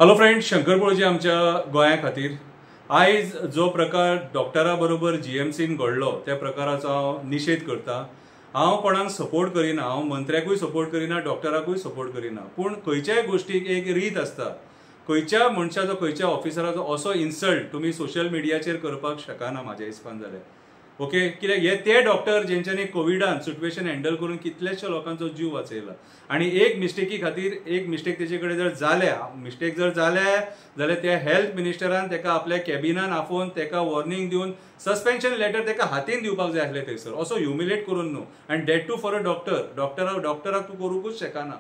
Hello friends, Shankar पळोवची आमच्या गोंया खातीर आयज जो प्रकार डॉक्टरा बरोबर जीएमसीन घडलो त्या प्रकाराचो हांव निशेध करता। हांव कोणाक सपोर्ट करिना, हांव मंत्र्याकूय सपोर्ट करिना, डॉक्टराकूय सपोर्ट करिना, पूण खंयच्याय गोष्टीक एक रीत आसता। खंयच्या मनशाचो खंयच्या ऑफिसराचो असो इन्सल्ट तुमी सोशल मिडियाचेर करपाक शकना म्हाज्या हिसपान जाल्यार। ओके, कित्याक हे ते डॉक्टर जेंच्यांनी कोविडान सिट्युएशन हँडल करून कितलेशे लोकांचो जीव वाचयला आनी एक मिस्टेकी खातीर एक मिस्टेक तेजे कडेन जर जाल्या जाल्यार त्या हेल्थ मिनिस्टरान तेका आपल्या कॅबिनान आफोवन तेका वॉर्निंग दिवन सस्पेन्शन लेटर तेका हातीन दिवपाक जाय आसलें थंयसर, असो ह्युमिलेट करून न्हू। आनी डेट टू फॉर अ डॉक्टराक तूं करूंकूच शकना।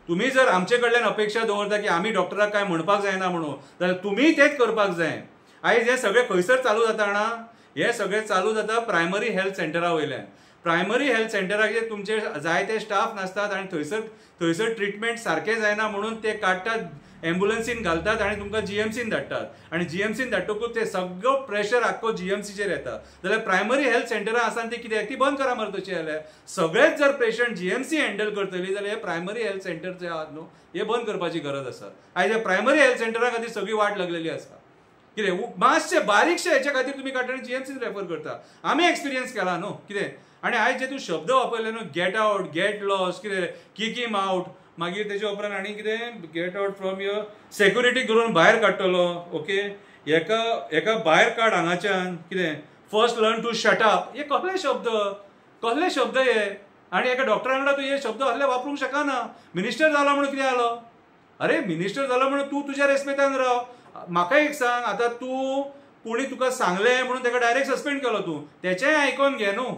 तुम्ही जर आमचे कडल्यान अपेक्षा दवरता की आमी डॉक्टराक काय म्हणपाक जायना म्हणून, जाल्यार तुमी तेच करपाक जाय। आयज हे सगळे खंयसर चालू जाता जाणा, हे सगळे चालू जाता प्रायमरी हेल्थ सेंटरा वयल्यान। प्रायमरी हेल्थ सेंटराचेर तुमचे जायते स्टाफ नासतात आनी थंयसर ट्रिटमेंट सारकें जायना म्हणून ते काडटात, एम्ब्युलन्सीन घालतात आनी तुमकां जीएमसीन धाडटात आनी जीएमसीन धाडटकूच ते सगळो प्रेशर आख्खो जीएमसीचेर येता। जाल्यार प्रायमरी हेल्थ सेंटरां आसात ती कित्याक ती बंद करा मरे। तशें जाल्यार सगळेच जर पेशंट जीएमसी हँडल करतली जाल्यार हे प्रायमरी हेल्थ सेंटर जे आहात न्हू हे बंद करपाची गरज आसा। आयज हे प्रायमरी हेल्थ सेंटरा खातीर सगळी वाट लागलेली आसा। कितें मातशे बारीकशे हेच्या खातीर तुमी काडटा जीएमसीन रेफर करता। आमी एक्सपिरियन्स केला न्हू कितें, आनी आयज जे तूं शब्द वापरले न्हू, गेट आउट, गेट लॉस, कितें किक हिम आउट, मागीर तेच्या उपरांत आनी कितें get out from your security करून भायर काडटलो। ओके, एका भायर काड हांगाच्यान, कितें first learn to shut up, हे कसले शब्द हे। आनी एका डॉक्टरा वांगडा तूं हे शब्द असले वापरूंक शकना। मिनिस्टर जाला म्हणून कितें जालो? अरे मिनिस्टर जाला म्हणून तूं तुज्या रेस्पेदान राव। म्हाका एक सांग, आता तूं कोणी तुका सांगलें म्हणून तेका डायरेक्ट सस्पेंड केलो, तूं तेचेंय आयकोन घे न्हू,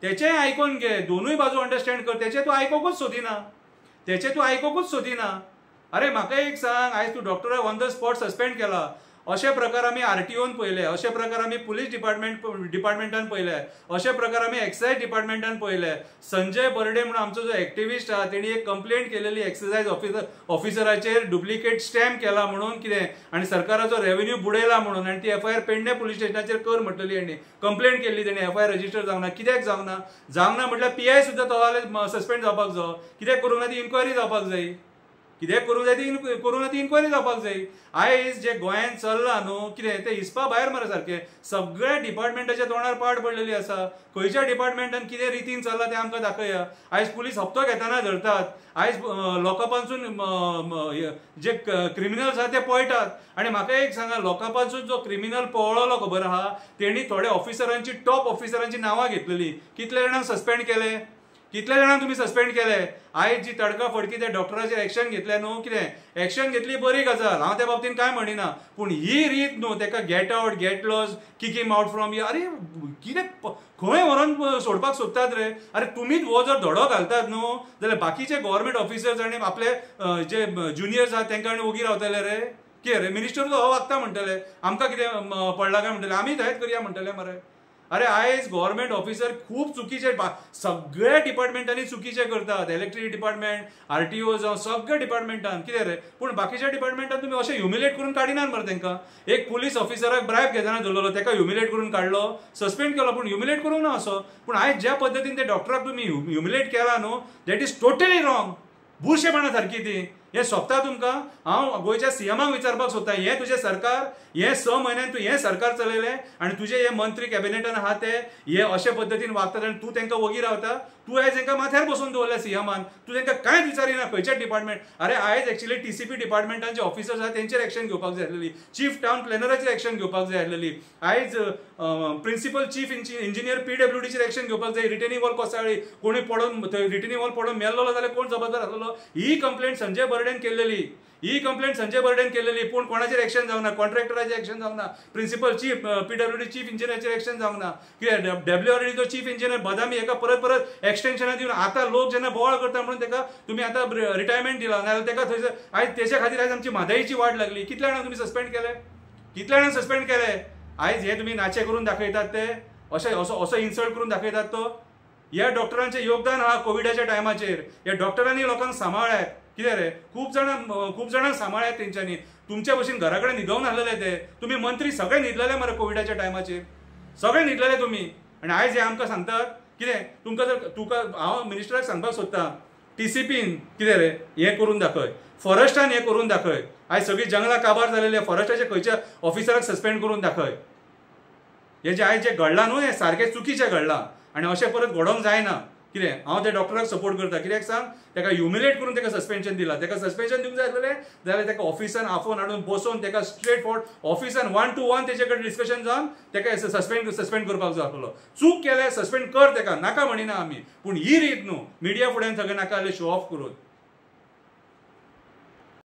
तेचेंय आयकोन घे, दोनूय बाजू अंडरस्टँड कर। तेचें तूं आयकोकूच सोदिना। अरे म्हाका एक सांग, आयज तूं डॉक्टराक ऑन द स्पॉट सस्पेंड केला, अशे प्रकार आमी आरटीओन पळयले, अशे प्रकार आमी पुलीस डिपार्टमेंटान पळयले, अशे प्रकार आमी एक्सायज डिपार्टमेंटान पळयले। संजय बर्डे म्हणून आमचो जो एक्टिविस्ट आहा तेणी एक कंप्लेंट केलेली एक्सायज ऑफिसराचेर डुप्लिकेट स्टॅम्प केला म्हणून, कितें आनी सरकाराचो रेव्हेन्यू बुडयला म्हणून, आनी ती एफआयआर पेडणे पुलीस स्टेशनाचेर कर म्हटलेली। आनी कंप्लेंट केल्ली तेणी, एफआयआर रजिस्टर जावना। कित्याक जावना म्हटल्यार पीआय सुद्दां तो जाल्यार सस्पेंड जावपाक जाय। कित्याक करूंक ना ती इन्क्वायरी जावपाक जाय, कितें करूंक जाय ती करूंक ना ती इन्क्वायरी जावपाक जाय। आयज जे गोंयांत चल्लां न्हू कितें ते हिसपा भायर मरे सारकें। सगळ्या डिपार्टमेंटाच्या तोंडार पाड पडलेली आसा। खंयच्या डिपार्टमेंटान कितें रितीन चल्लां तें आमकां दाखया। आयज पुलीस हप्तो घेतना धरतात, आयज लोकांपासून जे क्रिमिनल्स आहा ते पळयतात। आनी म्हाका एक सांगा, लोकांपासून जो क्रिमिनल पळयलो खबर आहा तेणी थोड्या ऑफिसरांची, टॉप ऑफिसरांची नांवां घेतलेली। कितले जाणांक सस्पेंड केले, कितले जाणांक तुमी सस्पेंड केले। आयज जी तडका फडकी त्या डॉक्टराचेर एक्शन घेतले न्हू, कितें एक्शन घेतली बरी गजाल, हांव त्या बाबतीन काय म्हणिना, पूण ही रीत न्हू, तेका get out, get lost, kick him out from you, अरे कितें खंय व्हरून सोडपाक सोदतात रे। अरे तुमीच हो जर धडो घालतात न्हू जाल्यार बाकीचे गव्हर्मेंट ऑफिसर्स आनी आपले जे ज्युनियर्स आहात तेंकां आनी ओगी रावतले रे। कितें रे, मिनिस्टर हो वागता म्हणटले, आमकां कितें पडला काय म्हणटले, आमी थंयच करया म्हणटले मरे। अरे आयज गव्हर्मेंट ऑफिसर खूब चुकीचे, सगळ्या डिपार्टमेंटांनी चुकीचे करतात। इलेक्ट्रिसिटी डिपार्टमेंट, आरटीओ जावं सगळ्या डिपार्टमेंटान, कितें रे, पूण बाकीच्या डिपार्टमेंटान तुमी अशें ह्युमिलेट करून काडिनात मरे तेंकां। एक पुलीस ऑफिसराक ब्रायब घेतना धरलो, तेका ह्युमिलेट करून काडलो, सस्पेंड केलो, पूण ह्युमिलेट करूंक ना असो। पूण आयज ज्या पद्दतीन ते डॉक्टराक तुमी ह्युमिलेट केला न्हू, दॅट इज टोटली रॉंग। बुरशेपणां सारकी ती। हे सोंपता तुमकां? हांव गोंयच्या सीएमाक विचारपाक सोदतां, हे तुजें सरकार, हे 6 म्हयन्यान तूं हें सरकार चलयलें आनी तुजे हे मंत्री कॅबिनेटान आहा ते हे अशे पद्दतीन वागतात आनी तूं तेंकां वगी रावता। तूं आयज तांकां माथ्यार बसोवन दवरल्या सीएमान, तूं तांकां कांयच विचारिना खंयचेच डिपार्टमेंट। अरे आयज एक्चुअली टीसीपी डिपार्टमेंटाचे ऑफिसर्स आहा तेंचेर एक्शन घेवपाक जाय आसलेली, चीफ टावन प्लॅनराचेर एक्शन घेवपाक जाय आसलेली, आयज प्रिन्सिपल चीफ इंजिनियर पीडब्ल्यूडीचेर एक्शन घेवपाक जाय। रिटेनिंग वॉल कोसळ्ळी, कोणी पडोवन रिटेनिंग वॉल पडोवन मेल्लो जाल्यार कोण जबाबदार आसलो? ही कंप्लेंट संजय बर्डेन केल्लेली, पूण कोणाचेर एक्शन जावना, कॉन्ट्रॅक्टराचेर एक्शन जावना, प्रिन्सिपल चीफ पीडब्ल्यूडी चीफ इंजिनियराचेर एक्शन जावना, कित्याक डब्ल्यूआरडीचो चीफ इंजिनियर बदामी हेका परत एक्सटेन्शनां दिवन आतां लोक जेन्ना बोवाळ करता म्हणून तेका तुमी आतां रिटायरमेंट दिला, नाजाल्यार तेका थंयसर आयज तेच्या खातीर आयज आमची म्हादईची वाट लागली। कितल्या जाणांक तुमी सस्पेंड केले? आयज हे तुमी नाचे करून दाखयतात ते, असो इन्सल्ट करून दाखयतात तो। ह्या डॉक्टरांचें योगदान आहा कोविडाच्या टायमाचेर, ह्या डॉक्टरांनी लोकांक सांबाळ्यात। कितें रे, खूब जाणांक सांबाळ्यात तेंच्यांनी। तुमच्या भशेन घरा कडेन न्हिदोंक नासलेले ते, तुमी मंत्री सगळे न्हिदलेले मरे कोविडाच्या टायमाचेर, सगळे न्हिदलेले तुमी। आनी आयज हे आमकां सांगतात कितें? तुका हांव मिनिस्टराक सांगपाक सोदतां, TCPन कितें रे हें करून दाखय, फॉरेस्टान हें करून दाखय, आयज सगळी जंगलां काबार जालेले फॉरेस्टाचे खंयच्या ऑफिसराक सस्पेंड करून दाखय. हे जे आयज जे घडलां न्हू हें सारकें चुकीचें घडलां आनी अशें परत घडोवंक जायना. कितें हांव त्या डॉक्टराक सपोर्ट करता, कित्याक सांग ताका ह्युमिलेट करून ताका सस्पेन्शन दिलां. ताका सस्पेन्शन दिवंक जाय आसलें जाल्यार ताका ऑफिसान आफोवन हाडून बसोवन ताका स्ट्रेट फॉरवर्ड ऑफिसान 1 to 1 तेजे कडेन डिस्कशन जावन ताका सस्पेंड करपाक जाय आसलो. चूक केल्यार सस्पेंड कर ताका, नाका म्हणिना आमी, पूण ही रीत न्हू मिडिया फुड्यान सगळें नाका जाल्यार शो ऑफ करून.